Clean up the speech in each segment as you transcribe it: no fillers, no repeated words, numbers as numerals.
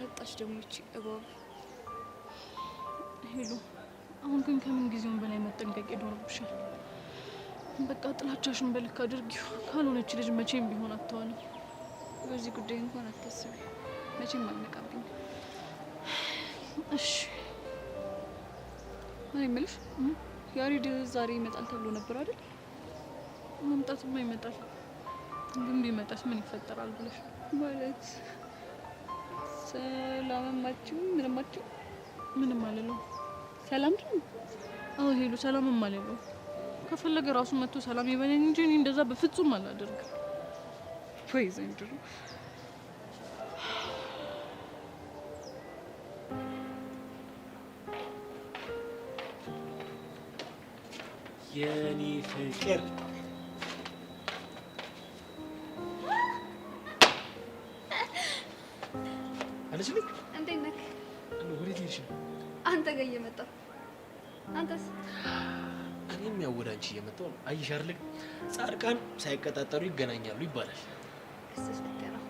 መጣች ደግሞ እቺ እባብ ሄሎ አሁን ግን ከምን ጊዜውን በላይ መጠንቀቅ ይኖርብሻል። በቃ ጥላቻሽን በልክ አድርጊው። ካልሆነች ልጅ መቼም ቢሆን አትሆንም። በዚህ ጉዳይ እንኳን አትከስቢ። መቼም አልነቃብኝ። እሺ እኔ የምልሽ ያሬድ ዛሬ ይመጣል ተብሎ ነበር አይደል? መምጣትማ ይመጣል። ግን ቢመጣስ ምን ይፈጠራል ብለሽ ማለት ሰላምማችሁ ምንማችሁ? ምንም አልለው። ሰላም ነው? አዎ ሄሎ ሰላምም አልለው። ከፈለገ ራሱ መጥቶ ሰላም ይበለኝ እንጂ እኔ እንደዛ በፍጹም አላደርግም። ወይ ዘንድሮ የኔ ፍቅር አለሽልኝ። እንዴት ነህ? ወዴት ሄድሽ? አንተ ጋር እየመጣሁ። አንተስ? እኔም ያው ወደ አንቺ እየመጣሁ ነው። አየሽ አይደል? ጻድቃን ሳይቀጣጠሩ ይገናኛሉ ይባላል። እሱስ ልክ ነው።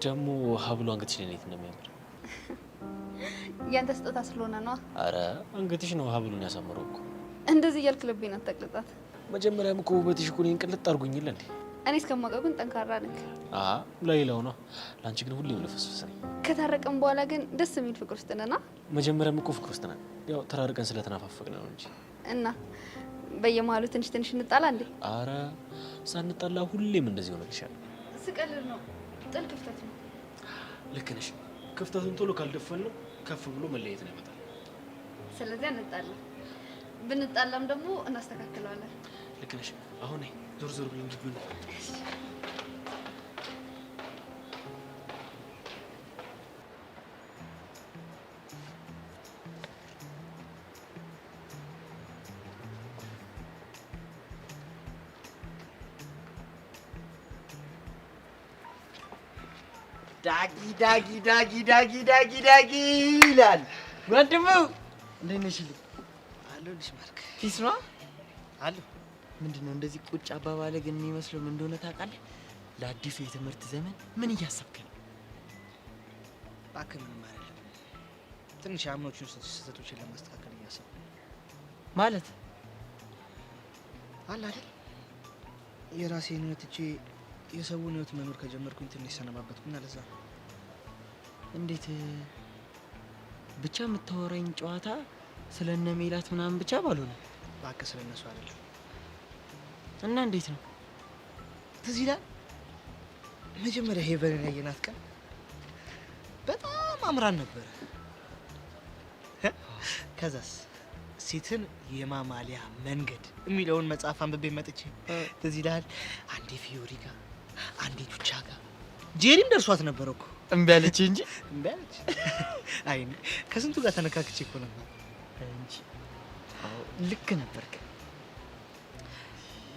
ደግሞ ሀብሉ አንገትሽ ላይ ነው የሚያምር። ያንተ ስጦታ ስለሆነ ነው። አረ አንገትሽ ነው ሀብሉን ያሳምረው እኮ። እንደዚህ እያልክ ልቤን አትጠቅልጣት። መጀመሪያም እኮ ውበትሽ እኮ እኔን ቅልጥ አድርጎኛል እንዴ። እኔ እስከማውቀው ግን ጠንካራ ነህ። ላይላው ነው። ላንቺ ግን ሁሌም ልፍስፍስ ነኝ። ከታረቀን በኋላ ግን ደስ የሚል ፍቅር ውስጥ ነና። መጀመሪያም እኮ ፍቅር ውስጥ ነን። ያው ተራርቀን ስለተናፋፈቅን ነው እንጂ። እና በየመሀሉ ትንሽ ትንሽ እንጣላ እንዴ? አረ ሳንጣላ ሁሌም እንደዚህ ሆነልሻል። ስቀልድ ነው። ጥል ክፍተት ነው። ልክ ነሽ። ክፍተቱን ቶሎ ካልደፈነው ከፍ ብሎ መለየት ነው ይመጣል። ስለዚህ እንጣላ። ብንጣላም ደግሞ እናስተካክለዋለን። ልክ ነሽ። አሁን ዞር ዞር ብለን ግቢ ነው። ዳጊ ይላል ወንድሙ። እንዴት ነሽ? አለሁልሽ ማርክ። ፊስ ነው አለሁ። ምንድነው እንደዚህ ቁጭ አባባለ ግን የሚመስለው ምን እንደሆነ ታውቃለህ? ለአዲሱ የትምህርት ዘመን ምን እያሰብክ ነው? እባክህ ምንም አይደለም። ትንሽ አምኖቹን ስህተቶችን ለማስተካከል እያሰብኩ ማለት አለ አይደል? የራሴን ህይወት እጄ የሰውን ህይወት መኖር ከጀመርኩኝ ትንሽ ሰነባበትኩና ለዛ ነው። እንዴት ብቻ የምታወራኝ ጨዋታ ስለነ ሜላት ምናምን ብቻ ባልሆነ እባክህ ስለነሱ አይደለም። እና እንዴት ነው? ትዝ ይላል መጀመሪያ ሄቨንን ያየናት ቀን በጣም አምራን ነበረ። ከዛስ ሴትን የማማሊያ መንገድ የሚለውን መጽሐፍ አንብቤ መጥቼ ትዝ ይላል አንዴ ፊዮሪ ጋር አንዴ ቹቻ ጋር ጄሪም ደርሷት ነበር እኮ። እምቢ አለች እንጂ እምቢ አለች። አይ ከስንቱ ጋር ተነካክቼ እኮ ነበር እንጂ። አዎ ልክ ነበርክ።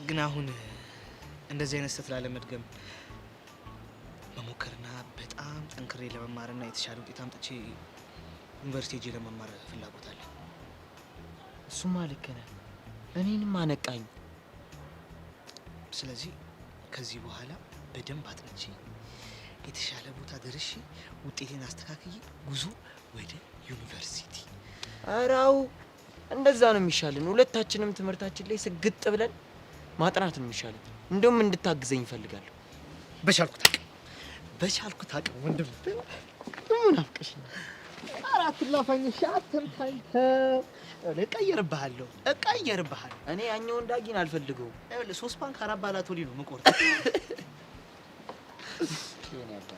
ግን አሁን እንደዚህ አይነት ስህተት ላለመድገም መሞከርና በጣም ጠንክሬ ለመማርና የተሻለ ውጤት አምጥቼ ዩኒቨርሲቲ ሄጄ ለመማር ፍላጎት አለ። እሱማ ልክ ነህ። እኔንም አነቃኝ። ስለዚህ ከዚህ በኋላ በደንብ አጥንቼ የተሻለ ቦታ ደርሼ ውጤቴን አስተካክዬ ጉዞ ወደ ዩኒቨርሲቲ። አራው እንደዛ ነው የሚሻልን። ሁለታችንም ትምህርታችን ላይ ስግጥ ብለን ማጥናት ነው የሚሻልን። እንደውም እንድታግዘኝ እፈልጋለሁ። በቻልኩት አቅም ወንድም። ምን አፍቀሽ ነው? አራት ላፋኝ ሻተምታኝ እቀየርብሃለሁ። እኔ ያኛውን ዳጊን አልፈልገውም። አይወለ 3 ባንክ 4 ባላቶሊ ነው መቆርጥ። የኔ አባ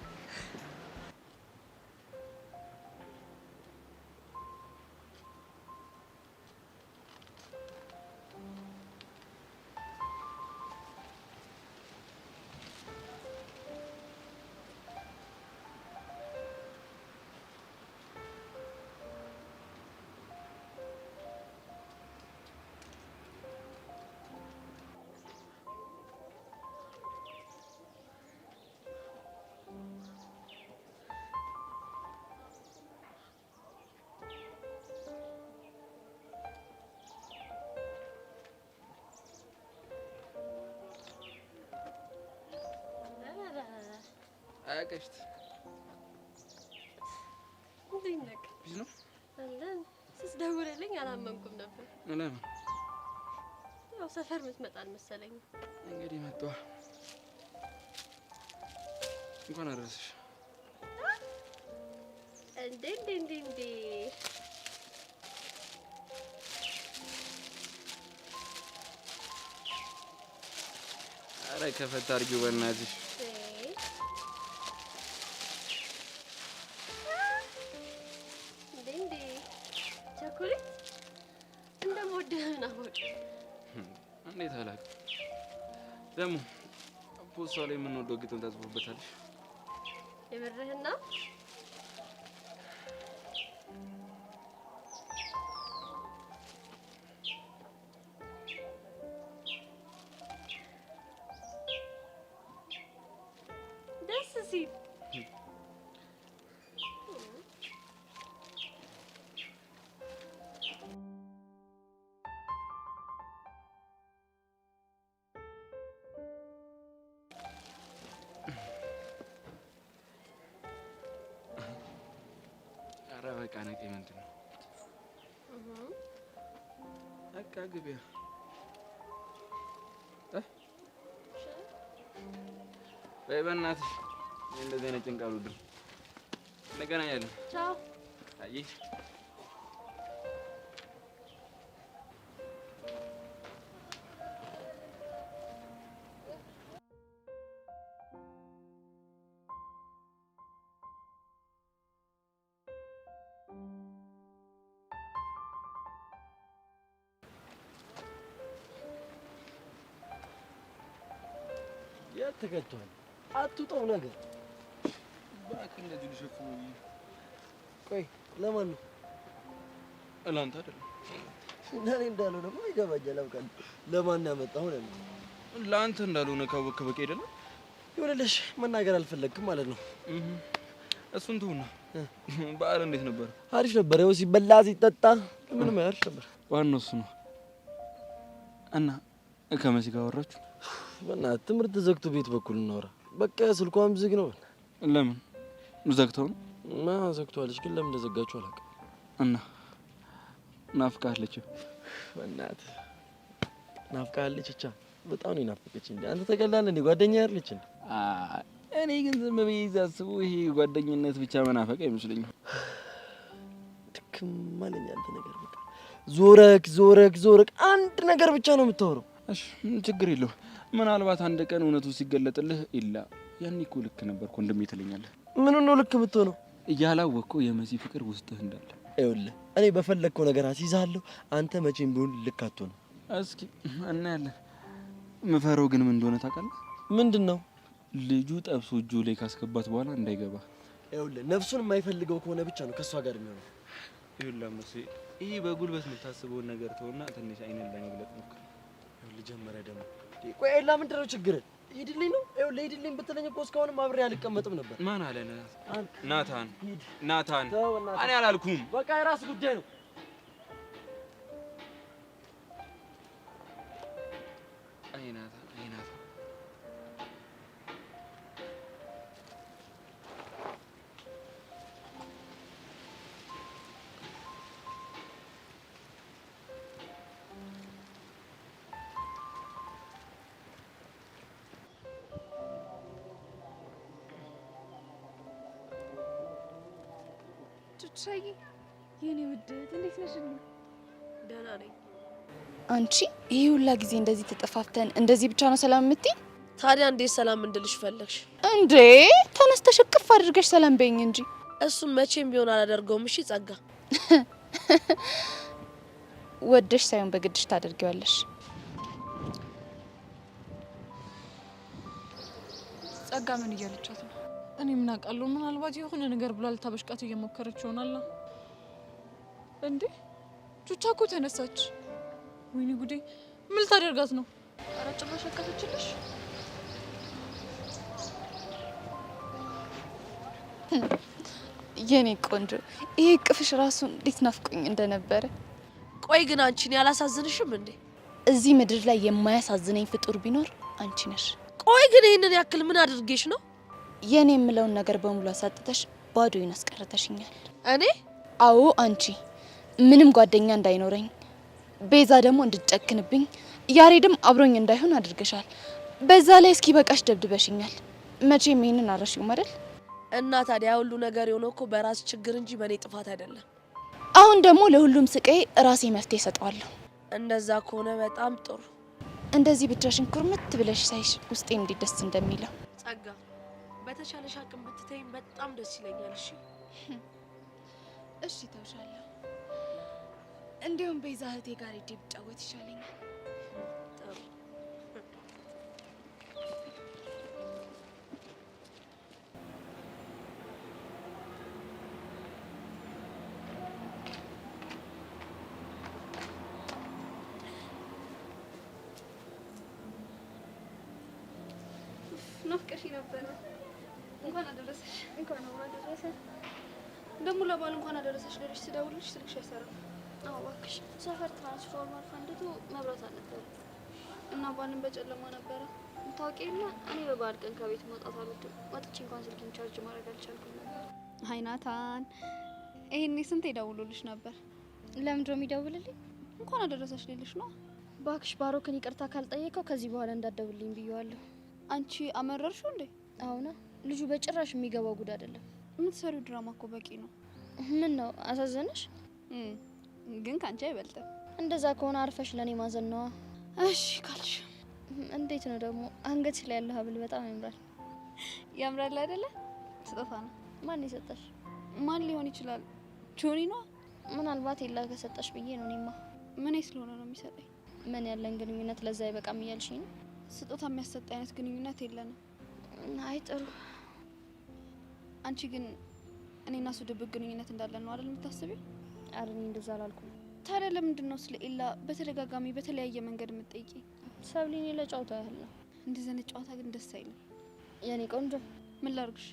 አያቀሽት እንዴት ነህ? ቢዝ ነው አለን ስትደውልልኝ አላመንኩም ነበር። ለምን? ያው ሰፈር የምትመጣ አልመሰለኝም። እንግዲህ መጣሁ። እንኳን አደረሰሽ። እንዴ ኧረ ከፈት አድርጊው በእናትሽ። እንዴ ቸኮሌት እንደምወድህ ናወቅ። እንዴት አላውቅም። ደግሞ ፖስታው ላይ የምንወደው ግጥም ታጽፎበታለሽ። የምርህና ደስ ሲል ኧረ በቃ ነቄ ምንድን ነው? በቃ ግቢያ በይ በእናትሽ። እንደዚህ አይነት ጭንቅ አልወድም። እንገናኛለን። ቻው። አየሽ የት ተከቷል? አትውጣው ነገር እባክህ እንደዚህ ልሸፍኑ። ቆይ ለማን ነው? ለአንተ አይደለም። ለእኔ እንዳልሆነ ደግሞ ይገባኛል፣ አውቃለሁ። ለማን ያመጣው ነው? ለአንተ እንዳልሆነ ካወቅህ በቂ አይደለም? ይኸውልሽ መናገር አልፈለግክም ማለት ነው። እሱን ተውና በዓል እንዴት ነበር? አሪፍ ነበር። ያው ሲበላ ሲጠጣ ምንም አሪፍ ነበር። ዋናው እሱ ነው። እና ከመሲ ጋር አወራችሁ? በእናትህ ትምህርት ዘግቶ ቤት በኩል እናወራ። በቃ ስልኳም ዝግ ነው። ለምን ዘግተው ነው? ዘግቷለች፣ ግን ለምን እንደዘጋችሁ አላውቅም። እና ናፍቃለች? በእናትህ ናፍቃለች። ብቻ በጣም ነው ናፈቀችኝ። አንተ ተቀላል እንዴ? ጓደኛ ያለች እንዴ? እኔ ግን ዝም ብዬ ሳስበው ይሄ ጓደኝነት ብቻ መናፈቅ አይመስለኝም። ድክም አለኝ አንተ ነገር። በቃ ዞረክ አንድ ነገር ብቻ ነው የምታወራው። እሺ ችግር የለውም። ምናልባት አንድ ቀን እውነቱ ሲገለጥልህ ኢላ ያኔ እኮ ልክ ነበርኩ ወንድሜ ትለኛለህ። ምን ነው ልክ የምትሆነው? እያላወቅኸው የመሲ ፍቅር ውስጥህ እንዳለ። ይኸውልህ እኔ በፈለግከው ነገር አስይዝሃለሁ። አንተ መቼም ቢሆን ልክ አትሆንም። እስኪ እናያለን። ምፈረው ግን ምን እንደሆነ ታውቃለህ? ምንድን ነው? ልጁ ጠብሶ እጁ ላይ ካስገባት በኋላ እንዳይገባ። ይኸውልህ ነፍሱን የማይፈልገው ከሆነ ብቻ ነው ከእሷ ጋር የሚሆነው። ይኸውልህ መሲ፣ ይሄ በጉልበት የምታስበውን ነገር ተውና ትንሽ አይነን ለመግለጥ ሞክር። ይኸውልህ ጀመረ ደግሞ። ቆይ ኤላ ምንድን ነው ችግርህ? ሂድልኝ ነው? ይኸውልህ ሂድልኝ ብትለኝ እኮ እስካሁንም አብሬ አልቀመጥም ነበር። ማን አለ? ናታን። ተው እናትህ። እኔ አላልኩም። በቃ የራስ ጉዳይ ነው። አይ ናታን። ቹቻዬ የኔ ውድ እንዴት ነሽ? ደህና ነኝ። አንቺ ይሄ ሁላ ጊዜ እንደዚህ ተጠፋፍተን እንደዚህ ብቻ ነው ሰላም የምትይኝ? ታዲያ እንዴት ሰላም እንድልሽ ፈለግሽ እንዴ? ተነስተሽ እቅፍ አድርገሽ ሰላም በይኝ እንጂ። እሱን መቼም ቢሆን አላደርገውም። እሺ ጸጋ፣ ወደሽ ሳይሆን በግድሽ ታደርጊዋለሽ። ጸጋ ምን እያለቻት ነው? እኔ ምን አውቃለሁ? ምናልባት የሆነ ነገር ብሏል። ታበሽቃት እየሞከረች ይሆናል። እንዴ ቹቻ እኮ ተነሳች። ወይኔ ጉዴ! ምን ልታደርጋት ነው? ኧረ ጭራሽ አቀፈችልሽ። የኔ ቆንጆ ይሄ ቅፍሽ ራሱ እንዴት ናፍቆኝ እንደነበረ። ቆይ ግን አንቺን ያላሳዝንሽም እንዴ? እዚህ ምድር ላይ የማያሳዝነኝ ፍጡር ቢኖር አንቺ ነሽ። ቆይ ግን ይሄንን ያክል ምን አድርጌሽ ነው? የኔ የምለውን ነገር በሙሉ አሳጥተሽ ባዶዬን አስቀርተሽኛል። እኔ? አዎ አንቺ። ምንም ጓደኛ እንዳይኖረኝ፣ ቤዛ ደግሞ እንድትጨክንብኝ፣ ያሬድም አብሮኝ እንዳይሆን አድርገሻል። በዛ ላይ እስኪ በቃሽ ደብድበሽኛል። መቼም ይሄንን አረሽው አይደል? እና ታዲያ ሁሉ ነገር የሆነው እኮ በራስ ችግር እንጂ በእኔ ጥፋት አይደለም። አሁን ደግሞ ለሁሉም ስቃይ ራሴ መፍትሄ እሰጠዋለሁ። እንደዛ ከሆነ በጣም ጥሩ። እንደዚህ ብቻሽን ኩርምት ብለሽ ሳይሽ ውስጤ እንዴት ደስ እንደሚለው። ጸጋ፣ በተቻለሽ አቅም ብትተይኝ በጣም ደስ ይለኛል። እሺ እሺ፣ ተውሻለሁ። እንዲሁም ቤዛ እህቴ ጋር ሄጄ ብጫወት ይሻለኛል። ጥሩ። ናፍቀሽ ነበረ። እንኳን አደረሰሽ። እንኳን አደረሰ። ደግሞ ለባል እንኳን አደረሰሽ ልልሽ ስደውልልሽ ስልክሽ አይሰራም። አዎ እባክሽ፣ ሰፈር ትራንስፎርመር ፈንድቶ መብራት አልነበረም እና ባልን በጨለማ ነበረ። ታውቂና እኔ በበዓል ቀን ከቤት መውጣት አልወድም። ወጥቼ እንኳን ስልኬን ቻርጅ ማድረግ አልቻልኩም ነበር። አይ ናታን፣ ይሄኔ ስንት ይደውሉልሽ ነበር። ለምንድነው የሚደውልልኝ? እንኳን አደረሰሽ ልልሽ ነው። እባክሽ ባሮክን ይቅርታ ካልጠየቀው ከዚህ በኋላ እንዳትደውልልኝ ብየዋለሁ። አንቺ አመረርሽው እንዴ? አሁና ልጁ በጭራሽ የሚገባው ጉድ አይደለም። የምትሰሪው ድራማ እኮ በቂ ነው። ምን ነው አሳዘነሽ? ግን ካንቺ አይበልጥም። እንደዛ ከሆነ አርፈሽ ለኔ ማዘን ነዋ። እሺ ካልሽ። እንዴት ነው ደግሞ አንገትሽ ላይ ያለው ሀብል በጣም ያምራል። ያምራል አይደለ? ስጦታ ነው። ማን የሰጠሽ? ማን ሊሆን ይችላል? ጆኒ ነው። ምናልባት የላ ከሰጠሽ ብዬ ነው። እኔማ ምን ስለሆነ ነው የሚሰጠኝ? ምን ያለን ግንኙነት ለዛ አይበቃም እያልሽኝ ነው? ስጦታ የሚያሰጥ አይነት ግንኙነት የለንም። አይ ጥሩ። አንቺ ግን እኔና እሱ ድብቅ ግንኙነት እንዳለን ነው አይደል የምታስቢው? ኧረ እኔ እንደዛ አላልኩም። ታዲያ ለምንድን ነው ስለ ኤላ በተደጋጋሚ በተለያየ መንገድ የምትጠይቂ? ሰብሊኔ ለጨዋታ ያህል ነው። እንደዚህ አይነት ጨዋታ ግን ደስ አይልም። የኔ ቆንጆ ምን ላርግሽ?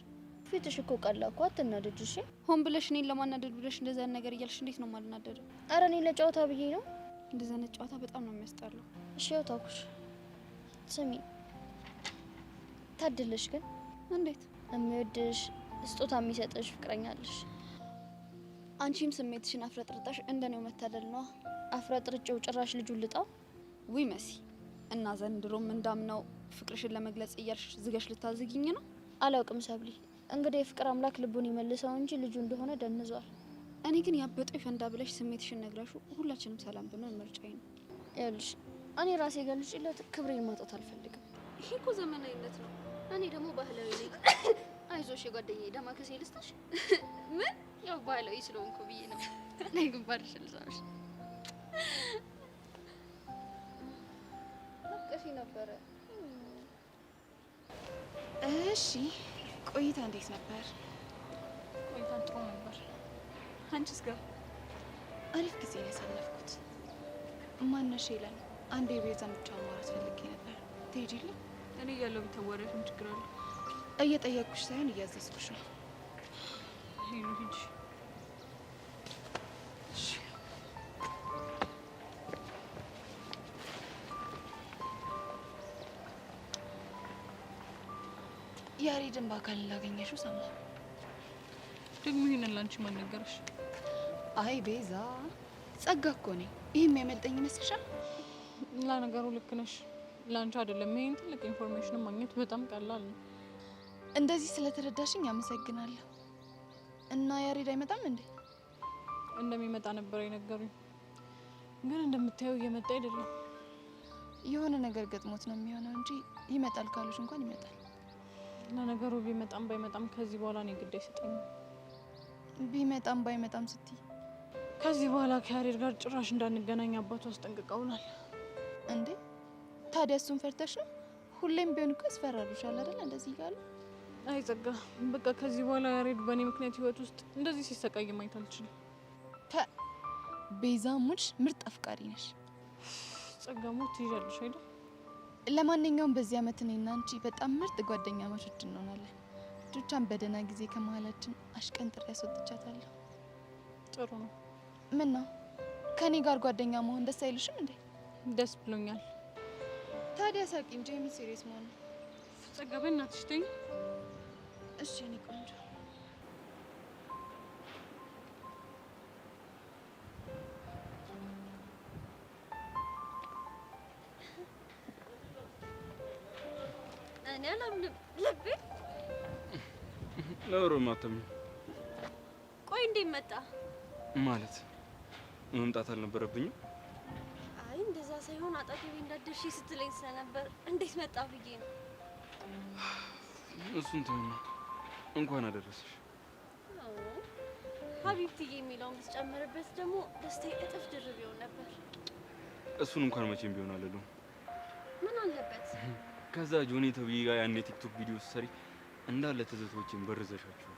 ፊትሽ እኮ ቀላ እኮ አትናደጅ። እሺ ሆን ብለሽ እኔን ለማናደድ ብለሽ እንደዛ ነገር እያልሽ እንዴት ነው ማልናደደው? ኧረ እኔ ለጨዋታ ብዬ ነው። እንደዛ አይነት ጨዋታ በጣም ነው የሚያስጠላው። እሺ ያው ታውኩሽ። ስሚ ታድልሽ ግን እንዴት የሚወድሽ ስጦታ የሚሰጥሽ ፍቅረኛ አለሽ። አንቺም ስሜትሽን አፍረጥርጣሽ እንደኔው መታደል ነው። አፍረጥርጭው ጭራሽ ልጁን ልጣው። ውይ መሲ፣ እና ዘንድሮም እንዳምነው ፍቅርሽን ለመግለጽ እያልሽ ዝገሽ ልታዝጊኝ ነው? አላውቅም ሰብሊ፣ እንግዲህ የፍቅር አምላክ ልቡን ይመልሰው እንጂ ልጁ እንደሆነ ደንዟል። እኔ ግን ያበጠው ይፈንዳ ብለሽ ስሜትሽን ነግረሹ ሁላችንም ሰላም ብንሆን ምርጫዬ ነው። ይኸውልሽ እኔ ራሴ ገልጬለት ክብሬን ማጣት አልፈልግም። ይሄ እኮ ዘመናዊነት ነው። እኔ ደግሞ ባህላዊ ነኝ። አይዞሽ የጓደኛዬ ዳማከሴ ልስጥሽ። ምን ያው ባህላዊ ስለሆንኩ ብዬ ነው። ነይ ግንባርሽ ልሳምሽ። ናፍቀሽ ነበረ። እሺ ቆይታ እንዴት ነበር? ቆይታ ጥሩ ነበር። አንቺስ ጋር አሪፍ ጊዜ ነው ያሳለፍኩት። ማነሽ ይላል አንዴ ቤዛን ብቻ ማውራት ፈልጌ ነበር። ትሄጂልኝ? እኔ ያለው ቢተወረሽ ምን ችግር አለ? እየጠየቅኩሽ ሳይሆን እያዘዝኩሽ ነው። ሂጂ ሂጂ። ያሬድን በአካል ላገኘሽው ሰማሁ። ደግሞ ይሄንን ላንቺ ማን ነገረሽ? አይ ቤዛ፣ ጸጋ እኮ ነኝ። ይሄ የሚያመልጠኝ ይመስልሻል? ለነገሩ ልክ ነሽ። ላንቺ አይደለም ይሄን ትልቅ ኢንፎርሜሽን ማግኘት በጣም ቀላል ነው። እንደዚህ ስለተረዳሽኝ አመሰግናለሁ። እና ያሬድ አይመጣም እንዴ? እንደሚመጣ ነበር የነገሩኝ፣ ግን እንደምታየው እየመጣ አይደለም። የሆነ ነገር ገጥሞት ነው የሚሆነው እንጂ ይመጣል ካሉሽ እንኳን ይመጣል። ለነገሩ ቢመጣም ባይመጣም ከዚህ በኋላ እኔ ግድ አይሰጠኝም። ቢመጣም ባይመጣም ስትይ ከዚህ በኋላ ከያሬድ ጋር ጭራሽ እንዳንገናኝ አባቱ አስጠንቅቀውናል። እንዴ ታዲያ እሱን ፈርተሽ ነው? ሁሌም ቢሆን እኮ ያስፈራሩሻል አይደል? እንደዚህ እያሉ። አይ ጸጋ፣ በቃ ከዚህ በኋላ ያሬድ በእኔ ምክንያት ህይወት ውስጥ እንደዚህ ሲሰቃይ ማየት አልችልም። ቤዛ ሙች ምርጥ አፍቃሪ ነሽ። ጸጋ ሞት ትይዣለሽ አይደል? ለማንኛውም በዚህ አመት እኔና አንቺ በጣም ምርጥ ጓደኛ ማቾች እንሆናለን። ጆቻን በደህና ጊዜ ከመሀላችን አሽቀንጥሬ ያስወጥቻታለሁ። ጥሩ ነው። ምን ነው ከኔ ጋር ጓደኛ መሆን ደስ አይልሽም እንዴ? ደስ ብሎኛል። ታዲያ ሳቂ እንጂ የምን ሲሪየስ መሆን ነው? ጸጋ በእናትሽ ተይኝ። እሺ እኔ ቆንጆ እኔ አላምንም። ልቤ ለወረማተም ቆይ እንዴት መጣ ማለት መምጣት አልነበረብኝም። አይ እንደዛ ሳይሆን አጠገቤ እንዳደርሽ ስትለኝ ስለነበር እንዴት መጣ ብዬ ነው። እሱን ተውና እንኳን አደረሰሽ። ሀቢብትዬ የሚለውን ብትጨምርበት ደግሞ ደስታዬ እጥፍ ድርብ ይሆን ነበር። እሱን እንኳን መቼም ቢሆን አልልም። ምን አለበት? ከዛ ጆኒ ተብዬ ጋር ያኔ ቲክቶክ ቪዲዮ ሰሪ እንዳለ ትዝቶችን በርዘሻቸው።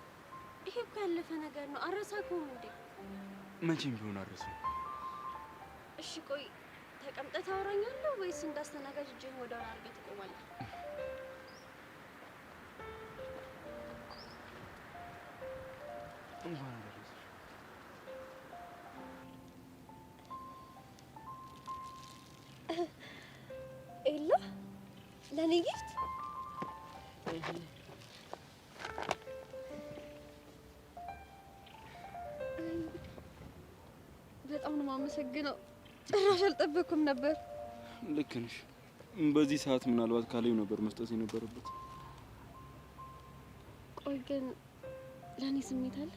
ይሄ እኮ ያለፈ ነገር ነው። አረሳኩም እንዴ? መቼም ቢሆን አረሰው። እሺ ቆይ ተቀምጠህ ታወራኛለህ ወይስ እንዳስተናጋጅ እጅህን ወደ ኋላ አድርገህ ትቆማለህ? እንኳን አደረሰሽ። ኤላ ለኔ ጊፍት በጣም ነው የማመሰግነው። ጭራሽ አልጠበኩም ነበር። ልክ ነሽ። በዚህ ሰዓት ምናልባት ካለኝ ነበር መስጠት የነበረበት። ቆይ ግን ለኔ ስሜት አለ?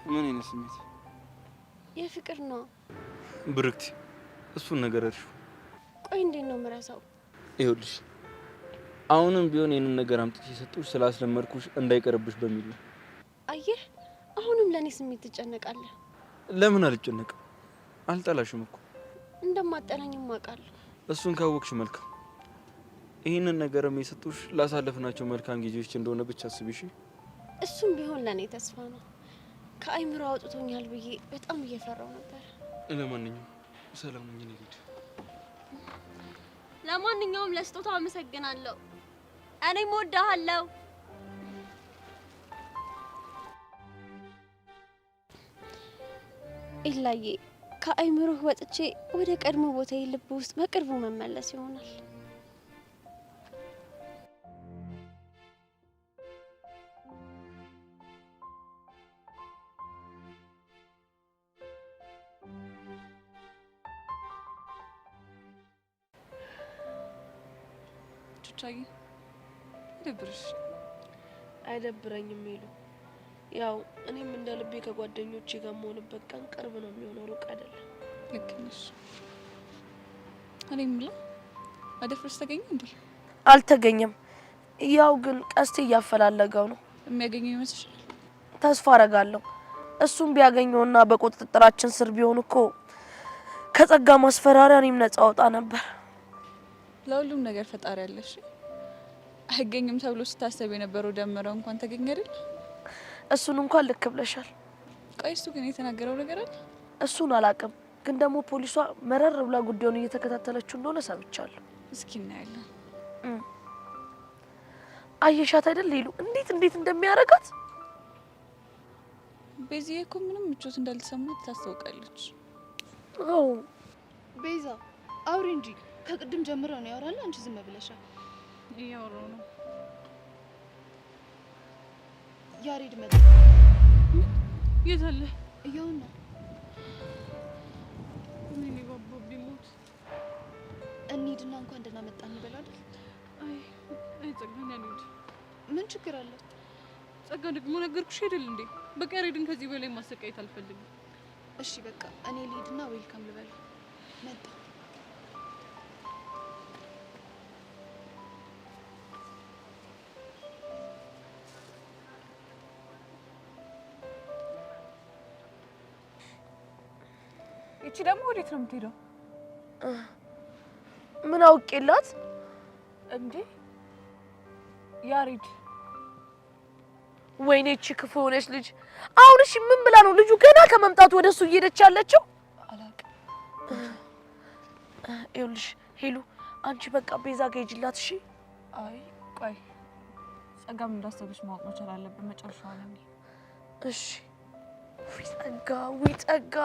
ምን አይነት ስሜት? የፍቅር ነው ብርክቲ። እሱን ነገር እርሹ። ቆይ እንዴት ነው የምረሳው? ይኸውልሽ አሁንም ቢሆን ይሄንን ነገር አምጥቼ ሰጥቶሽ ስላስለመድኩሽ እንዳይቀርብሽ በሚል ነው። አየህ አሁንም ለኔ ስሜት ትጨነቃለህ። ለምን አልጨነቅም? አልጠላሽም እኮ። እንደማጠላኝም አውቃለሁ። እሱን ካወቅሽ መልካም። ይሄንን ነገርም የሰጡሽ ላሳለፍናቸው መልካም ጊዜዎች እንደሆነ ብቻ አስቢ እሺ? እሱም ቢሆን ለኔ ተስፋ ነው። ከአይምሮ አውጥቶኛል ብዬ በጣም እየፈራው ነበር። ለማንኛውም ሰላም ነኝ ልሂድ። ለማንኛውም ለስጦታው አመሰግናለሁ። እኔም እወድሃለሁ። ኢላዬ ከአይምሮህ ወጥቼ ወደ ቀድሞ ቦታዬ ልብ ውስጥ በቅርቡ መመለስ ይሆናል። ቻይ ይደብርሽ? አይደብረኝም ሄሉ። ያው እኔም እንደ ልቤ ከጓደኞቼ ጋር መሆንበት ቀን ቅርብ ነው የሚሆነው፣ ሩቅ አይደለም። ልክ ነሽ። እኔ የምለው አደፍርስ ተገኘ እንዴ? አልተገኘም። ያው ግን ቀስቴ እያፈላለገው ነው። የሚያገኘው ይመስልሻል? ተስፋ አረጋለሁ። እሱም ቢያገኘውና በቁጥጥራችን ስር ቢሆን እኮ ከጸጋ ማስፈራሪያ እኔም ነጻ ወጣ ነበር። ለሁሉም ነገር ፈጣሪ ያለሽ። አይገኝም ተብሎ ስታሰብ የነበረው ደመረው እንኳን ተገኘ አይደል? እሱን እንኳን ልክ ብለሻል። ቆይ እሱ ግን የተናገረው ነገር አለ? እሱን አላቅም፣ ግን ደግሞ ፖሊሷ መረር ብላ ጉዳዩን እየተከታተለችው እንደሆነ ሰምቻለሁ። እስኪ እናያለን። አየሻት አይደል ሌሉ እንዴት እንደሚያረጋት። ቤዛዬ እኮ ምንም ምቾት እንዳልተሰማት ታስታውቃለች። አዎ ቤዛ አውሪ እንጂ ከቅድም ጀምሮ ነው ያወራል። አንቺ ዝም ብለሻል። እያወራሁ ነው። ያሬድ መጣ። የት አለ? እያውን ነው። ምን ይባባ ቢሞት እንሂድና እንኳን ደህና መጣ እንበል አይደል? አይ ጸጋን ያሉት ምን ችግር አለ? ጸጋ ደግሞ ነገርኩሽ አይደል እንዴ? በቃ ያሬድን ከዚህ በላይ ማሰቃየት አልፈልግም። እሺ በቃ እኔ ልሂድና ዌልካም ልበል። መጣ። እቺ ደግሞ ወዴት ነው የምትሄደው? ምን አውቄላት እንዴ? ያሬድ ወይኔ እቺ ክፉ ሆነች ልጅ። አሁን እሺ ምን ብላ ነው ልጁ ገና ከመምጣቱ ወደሱ እየሄደች ያለችው? አላውቅም። ይኸውልሽ ሄሉ አንቺ በቃ ቤዛ ጋር ሂጂላት እሺ። አይ ቆይ ጸጋም እንዳሰበች ማወቅ መቻል አለብን። መጨረሻው ነው። እሺ ወይ ጸጋ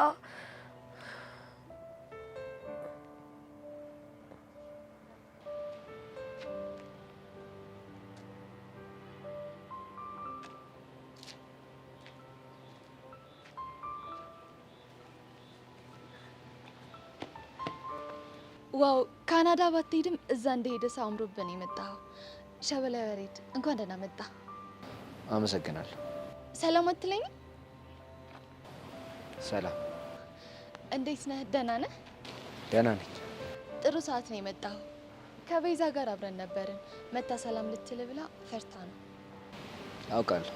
ዋው ካናዳ ባትሄድም እዛ እንደሄደ ሰው አምሮብን የመጣው ሸበላ ያሬድ እንኳን ደህና መጣ። አመሰግናለሁ። ሰላም አትለኝም? ሰላም። እንዴት ነህ? ደህና ነህ? ደህና ነኝ። ጥሩ ሰዓት ነው የመጣው። ከቤዛ ጋር አብረን ነበርን። መታ ሰላም ልትል ብላ ፈርታ ነው። አውቃለሁ።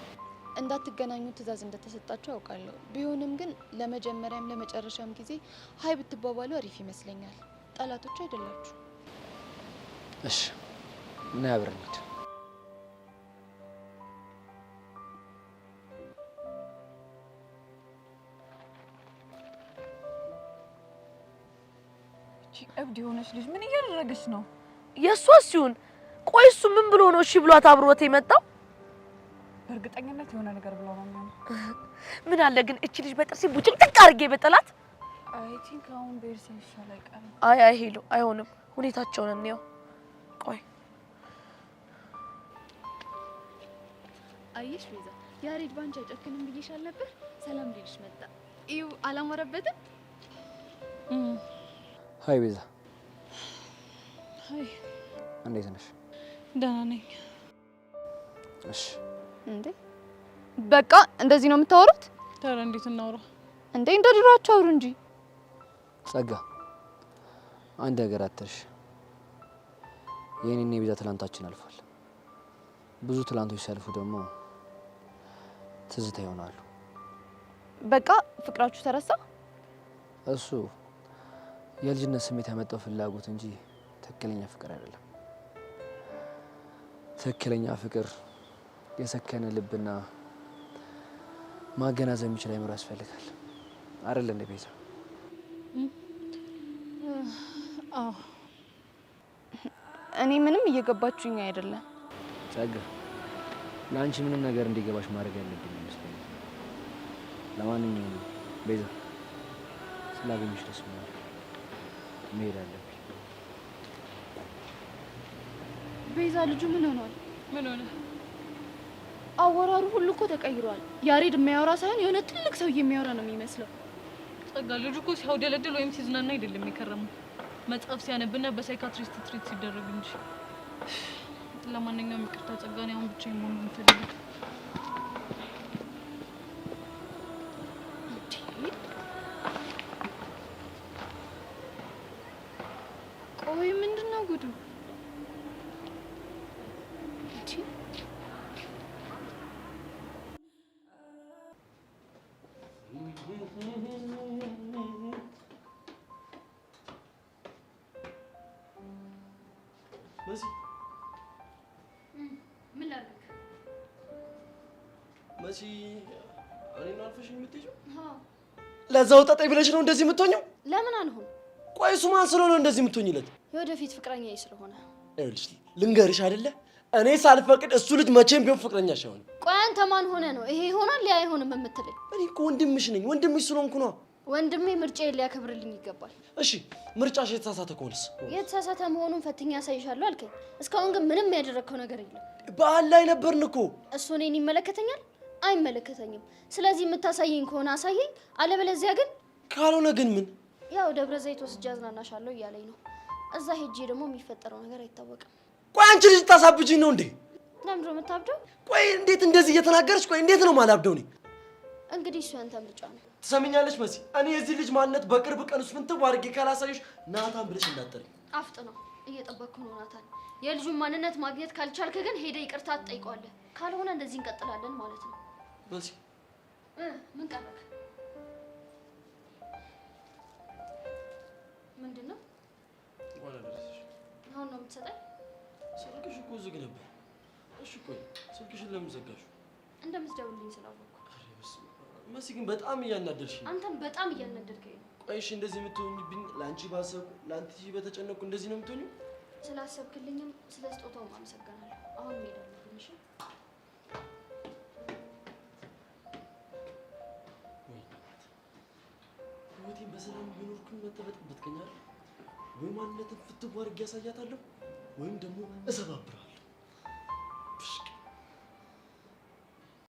እንዳትገናኙ ትዕዛዝ እንደተሰጣችሁ አውቃለሁ። ቢሆንም ግን ለመጀመሪያም ለመጨረሻም ጊዜ ሀይ ብትባባሉ አሪፍ ይመስለኛል። ጠላቶች አይደላችሁ። እሺ፣ እና አብረን እንሂድ። እብድ የሆነች ልጅ ምን እያደረገች ነው? የእሷስ ሲሆን ቆይ እሱ ምን ብሎ ነው እሺ ብሏት አብሮት የመጣው? በእርግጠኝነት የሆነ ነገር ብለው ነው የሚሆነው። ምን አለ ግን እቺ ልጅ በጥርሴ ቡጭቅጭቅ አድርጌ በጠላት። አይ ቲንክ አሁን ቤርሳ ይሻል አይቀርም። አይ ሄሎ አይሆንም። ሁኔታቸውን እንየው። ቆይ አየሽ ቤዛ፣ ያሬድ ባንቺ አይጨክንም ብዬሻል ነበር። ሰላም ሊልሽ መጣ። እዩ አላማረበትም? ሀይ ቤዛ። ሀይ፣ እንዴት ነሽ? ደህና ነኝ። እሺ። እንዴ በቃ እንደዚህ ነው የምታወሩት? ታዲያ እንዴት እናውራ? እንዴ እንደ ድሮአችሁ አውሩ እንጂ። ጸጋ፣ አንድ ነገር አትርሽ። የኔና የቤዛ ትላንታችን አልፏል። ብዙ ትላንቶች ሲያልፉ ደግሞ ትዝታ ይሆናሉ። በቃ ፍቅራችሁ ተረሳ? እሱ የልጅነት ስሜት ያመጣው ፍላጎት እንጂ ትክክለኛ ፍቅር አይደለም። ትክክለኛ ፍቅር የሰከነ ልብና ማገናዘብ የሚችል አይምሮ ያስፈልጋል። አይደል እንደ ቤዛ? አዎ። እኔ ምንም እየገባችሁኝ አይደለም። ጸጋ፣ ለአንቺ ምንም ነገር እንዲገባሽ ማድረግ ያለብኝ ይመስለኛል። ለማንኛውም ቤዛ፣ ስላገኘሽ ደስ ብሎኛል። መሄድ አለብኝ። ቤዛ፣ ልጁ ምን ሆኗል? ምን ሆነ? አወራሩ ሁሉ እኮ ተቀይሯል። ያሬድ የሚያወራ ሳይሆን የሆነ ትልቅ ሰው የሚያወራ ነው የሚመስለው። ጸጋ፣ ልጁ እኮ ሲያውደለድል ወይም ሲዝናና አይደለም የከረመው፣ መጽሐፍ ሲያነብና በሳይካትሪስት ትሪት ሲደረግ እንጂ። ለማንኛውም ይቅርታ ጸጋ፣ እኔ አሁን ብቻዬን መሆን የምፈልገው። ቆይ ምንድን ነው ጉዱ? መሲ፣ ምን ላድርግ? መሲ፣ እኔን አልፈሽ የምትሄጂው? አዎ። ለዛው ጣጣይ ብለሽ ነው እንደዚህ የምትሆኚው? ለምን አልሆን? ቆይ እሱ ማን ስለሆነ እንደዚህ የምትሆኚለት? የወደፊት ፍቅረኛዬ ስለሆነ። ይኸውልሽ ልንገርሽ አይደለ፣ እኔ ሳልፈቅድ እሱ ልጅ መቼም ቢሆን ፍቅረኛሽ አይሆንም። ቆይ አንተ ማን ሆነ ነው ይሄ ይሆናል ያ አይሆንም የምትለኝ? እኔ እኮ ወንድምሽ ነኝ። ወንድምሽ ስለሆንኩ ነው። ወንድሜ ምርጫዬን ሊያከብርልኝ ይገባል። እሺ ምርጫሽ የተሳሳተ ከሆነስ? የተሳሳተ መሆኑን ፈትኛ ያሳይሻለሁ አልከኝ። እስካሁን ግን ምንም ያደረግከው ነገር የለም። በዓል ላይ ነበርን እኮ። እሱ እኔን ይመለከተኛል? አይመለከተኝም። ስለዚህ የምታሳየኝ ከሆነ አሳየኝ፣ አለበለዚያ ግን ካልሆነ ግን ምን? ያው ደብረ ዘይት ወስጄ አዝናናሻለሁ እያለኝ ነው። እዛ ሄጄ ደግሞ የሚፈጠረው ነገር አይታወቅም። ቆይ አንቺ ልጅ ታሳብጂኝ ነው እንዴ? ለምንድን ነው የምታብደው? ቆይ እንዴት እንደዚህ እየተናገርሽ? ቆይ እንዴት ነው ማላብደው? እኔ እንግዲህ እሱ ያንተ ምርጫ ነው። ትሰሚኛለሽ መሲ? እኔ የዚህ ልጅ ማንነት በቅርብ ቀን ውስጥ ፍንትው አድርጌ ካላሳየሽ ናታን ብለሽ እንዳትጠሪኝ። አፍጥ ነው እየጠበቅኩ ነው ናታን። የልጁን ማንነት ማግኘት ካልቻልክ ግን ሄደ ይቅርታ ትጠይቀዋለህ። ካልሆነ እንደዚህ እንቀጥላለን ማለት ነው። መሲ ምን ቀረክ? ምንድን ነው? እንኳን አደረሰሽ። አሁን ነው የምትሰጠኝ? ስልክሽ እኮ ዝግ ነበር። እሺ ቆይ ስልክሽን ለምን ዘጋሽው? እንደምትደውልልኝ ስላወቅኩ። መሲ ግን በጣም እያናደድሽኝ። አንተም በጣም እያናደድከኝ ነው። ቆይ እሺ እንደዚህ የምትሆኝብኝ ለአንቺ ባሰብኩ ለአንቺ በተጨነቅኩ እንደዚህ ነው የምትሆኝው? ስላሰብክልኝም ስለ ስጦታውም አመሰግናለሁ። አሁን መሄድ አለብኝ። እሺ ህይወቴን በሰላም እየኖርኩኝ መተበጥበትከኛል ወይ ማንነትን ፍትው አድርጌ ያሳያታለሁ ወይም ደግሞ እሰባብራለሁ።